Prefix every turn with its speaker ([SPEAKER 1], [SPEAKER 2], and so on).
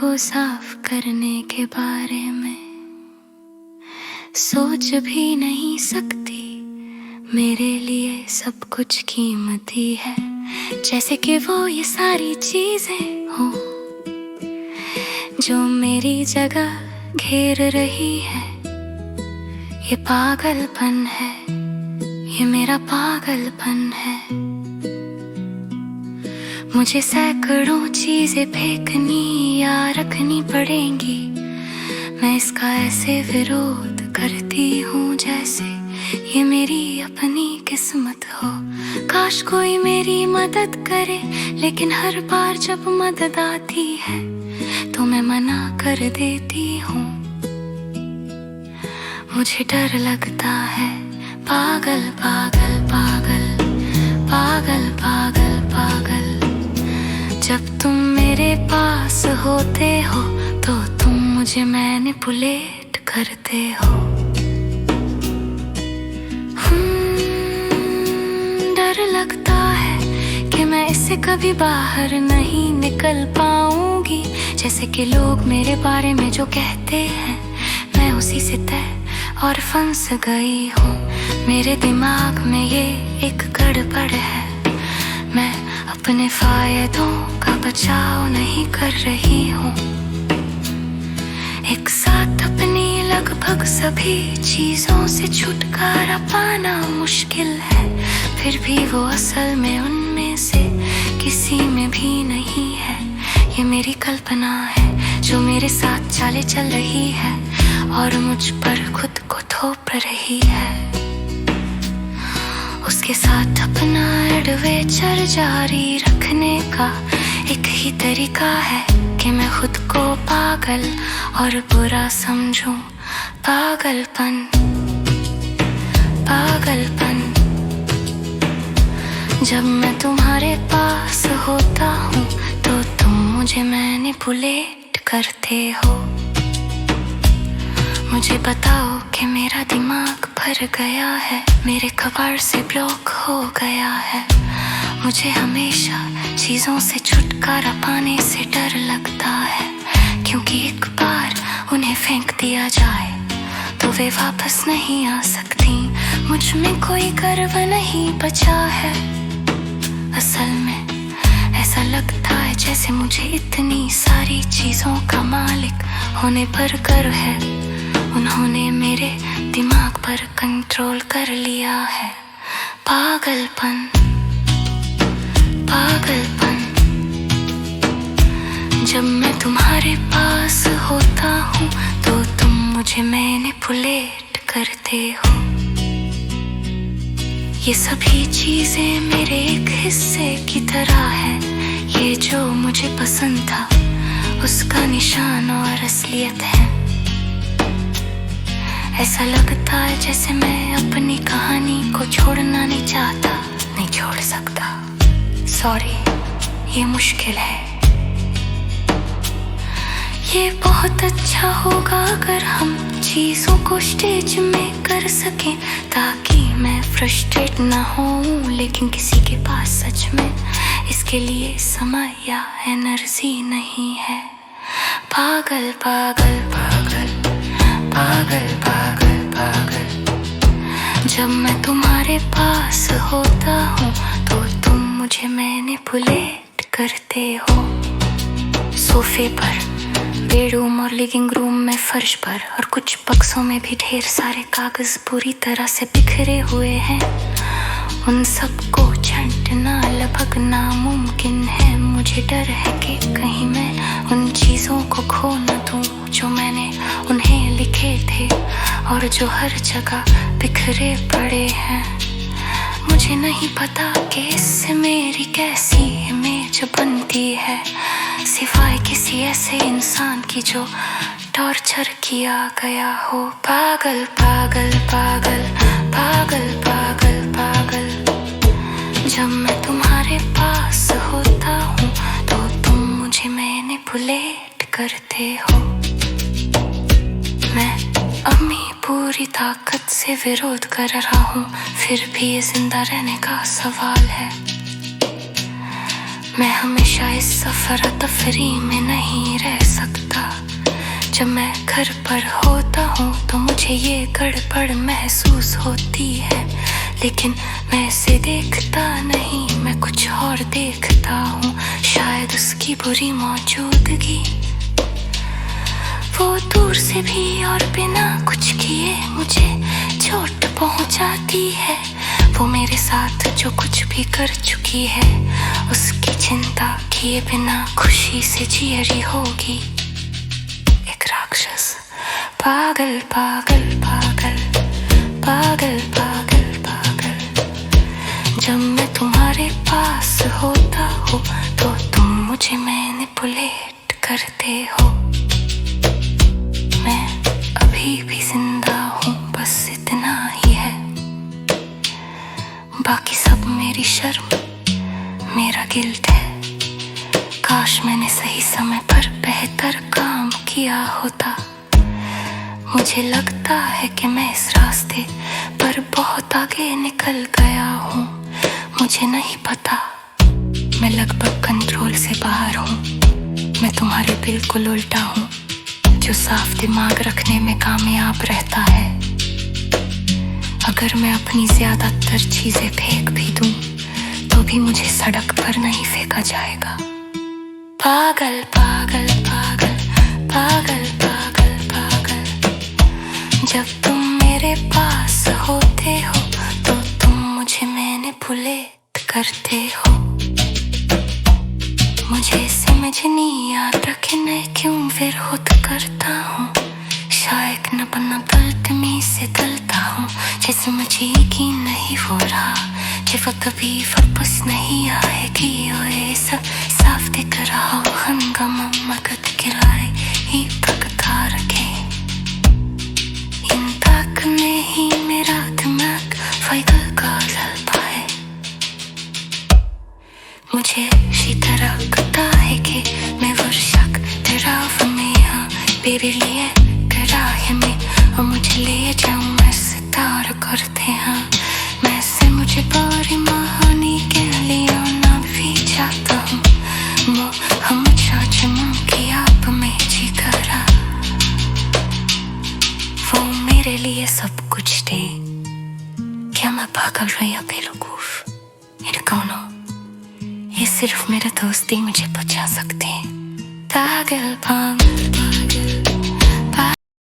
[SPEAKER 1] को साफ करने के बारे में सोच भी नहीं सकती। मेरे लिए सब कुछ कीमती है, जैसे कि वो ये सारी चीजें हो जो मेरी जगह घेर रही है। ये पागलपन है, ये मेरा पागलपन है। मुझे सैकड़ों चीजें फेंकनी या रखनी पड़ेंगी। मैं इसका ऐसे विरोध करती हूँ जैसे ये मेरी अपनी किस्मत हो। काश कोई मेरी मदद करे, लेकिन हर बार जब मदद आती है तो मैं मना कर देती हूँ। मुझे डर लगता है, पागल पागल पागल पागल पागल पागल। जब तुम मेरे पास होते हो तो तुम मुझे मैनिपुलेट करते हो। डर लगता है कि मैं इससे कभी बाहर नहीं निकल पाऊंगी। जैसे कि लोग मेरे बारे में जो कहते हैं मैं उसी से तय और फंस गई हूँ। मेरे दिमाग में ये एक गड़बड़ है, मैं अपने फायदों का बचाव नहीं कर रही हूँ। एक साथ अपनी लगभग सभी चीजों से छुटकारा पाना मुश्किल है, फिर भी वो असल में उनमें से किसी में भी नहीं है। ये मेरी कल्पना है जो मेरे साथ चाले चल रही है और मुझ पर खुद को थोप रही है। उसके साथ अपना एडवेंचर जारी रखने का एक ही तरीका है कि मैं खुद को पागल और बुरा समझूं। पागलपन पागलपन। जब मैं तुम्हारे पास होता हूँ तो तुम मुझे मैनिपुलेट करते हो। मुझे बताओ कि मेरा दिमाग भर गया है, मेरे कबाड़ से ब्लॉक हो गया है। मुझे हमेशा चीजों से छुटकारा पाने से डर लगता है, क्योंकि एक बार उन्हें फेंक दिया जाए तो वे वापस नहीं आ सकती। मुझ में कोई गर्व नहीं बचा है। असल में ऐसा लगता है जैसे मुझे इतनी सारी चीजों का मालिक होने पर गर्व है। उन्होंने मेरे दिमाग पर कंट्रोल कर लिया है। पागलपन पागलपन। जब मैं तुम्हारे पास होता हूँ तो तुम मुझे मैनिपुलेट करते हो। ये सभी चीजें मेरे एक हिस्से की तरह है। ये जो मुझे पसंद था उसका निशान और असलियत है। ऐसा लगता है जैसे मैं अपनी कहानी को छोड़ना नहीं चाहता, नहीं छोड़ सकता। सॉरी, ये मुश्किल है। ये बहुत अच्छा होगा अगर हम चीजों को स्टेज में कर सकें, ताकि मैं फ्रस्ट्रेट ना हूँ। लेकिन किसी के पास सच में इसके लिए समय या एनर्जी नहीं है। पागल पागल पागल पागल पागल पागल। जब मैं तुम्हारे पास होता हूँ तो तुम मुझे मैनिपुलेट करते हो। सोफे पर, बेडरूम और लिविंग रूम में, फर्श पर और कुछ बक्सों में भी ढेर सारे कागज पूरी तरह से बिखरे हुए हैं। उन सबको छंटना लगभग नामुमकिन है। मुझे डर है कि कहीं मैं उन चीजों को खो न दूं जो मैंने उन्हें लिखे थे और जो हर जगह बिखरे पड़े हैं। मुझे नहीं पता कि इससे मेरी कैसी इमेज बनती है, सिवाय किसी ऐसे इंसान की जो टॉर्चर किया गया हो। पागल पागल पागल पागल पागल पागल। जब मैं तुम्हारे पास होता हूँ तो तुम मुझे मैनिपुलेट करते हो। मैं अपनी पूरी ताकत से विरोध कर रहा हूँ, फिर भी ये जिंदा रहने का सवाल है। मैं हमेशा इस सफर तफरी में नहीं रह सकता। जब मैं घर पर होता हूँ तो मुझे ये गड़बड़ महसूस होती है, लेकिन मैं इसे देखता नहीं, मैं कुछ और देखता हूँ। शायद उसकी बुरी मौजूदगी वो दूर से भी और बिना कुछ किए मुझे चोट पहुँचाती है। वो मेरे साथ जो कुछ भी कर चुकी है उसकी चिंता किए बिना खुशी से जी रही होगी। एक राक्षस पागल पागल पागल पागल पागल पागल। जब मैं तुम्हारे पास होता हूँ तो तुम मुझे मैनिपुलेट करते हो। मैं अभी भी जिंदा हूँ, बस इतना ही है। बाकी सब मेरी शर्म, मेरा गिल्ट है। काश मैंने सही समय पर बेहतर काम किया होता। मुझे लगता है कि मैं इस रास्ते पर बहुत आगे निकल गया हूँ। मुझे नहीं पता, मैं लगभग कंट्रोल से बाहर हूँ। मैं तुम्हारे बिल्कुल उल्टा हूँ, जो साफ दिमाग रखने में कामयाब रहता है। अगर मैं अपनी ज्यादातर चीजें फेंक भी दूं तो भी मुझे सड़क पर नहीं फेंका जाएगा। पागल पागल पागल पागल पागल पागल। जब तुम मेरे पास होते हो तो तुम मुझे मैनिपुलेट करते हो। मुझे समझ नहीं आता कि मैं क्यों विरोध करता हूँ। शायद न बना गलती से गलता हूँ, जैसे मुझे यकीन नहीं हो रहा कि वो कभी वापस नहीं आएगी। और ये सब साफ दिख रहा हो, हंगामा मगध गिराए ही भगता रखे। इन तक में ही मेरा दिमाग फाइकल का जल पाए। मुझे इसी तरह लगता है कि मैं वर्षक तेरा में हाँ मेरे लिए करा है मैं, और मुझे ले जाऊँ मैं सितार करते हैं। मैं से मुझे बारी महानी के लिए ना भी चाहता हूँ। हम चाचे की आप में जी करा, वो मेरे लिए सब कुछ थे। क्या मैं पागल हूँ या बेवकूफ? कौन हो? ये सिर्फ मेरे दोस्त ही मुझे बचा सकते हैं। पागल पागल